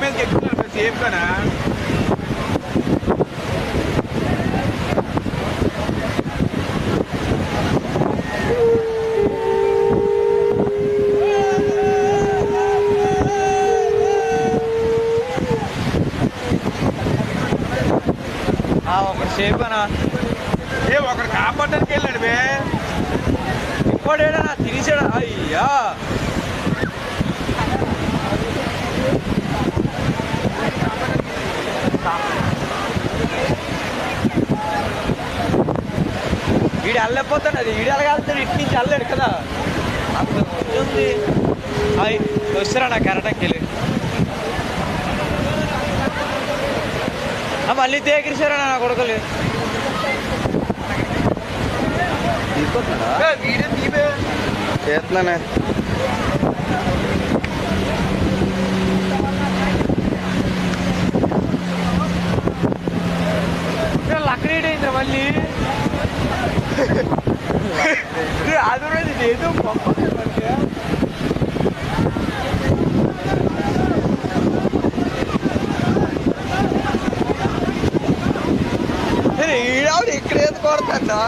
మీదకి ఎక్కుతున్నారు సేఫ్ గానా. ఒకటి సేఫ్ అనా ఒకరు కాపాడడానికి వెళ్ళాడు బే. ఇంకోటేడా తిరిసాడా అయ్యా. వీడు అల్లపోతాడు, అది వీడు అలగాలుతాడు, ఇటు నుంచి అల్లాడు కదా అంత ఉంది. అయ్యి వస్తారా నా కరెక్ట్కి వెళ్ళి మళ్ళీ తేకిరిసారా నా కొడుకులు. చేస్తున్నానే లక్కడేటైంది మళ్ళీ అది రోజు ఏదో ఈడావిడ ఇక్కడ ఏది కొడతా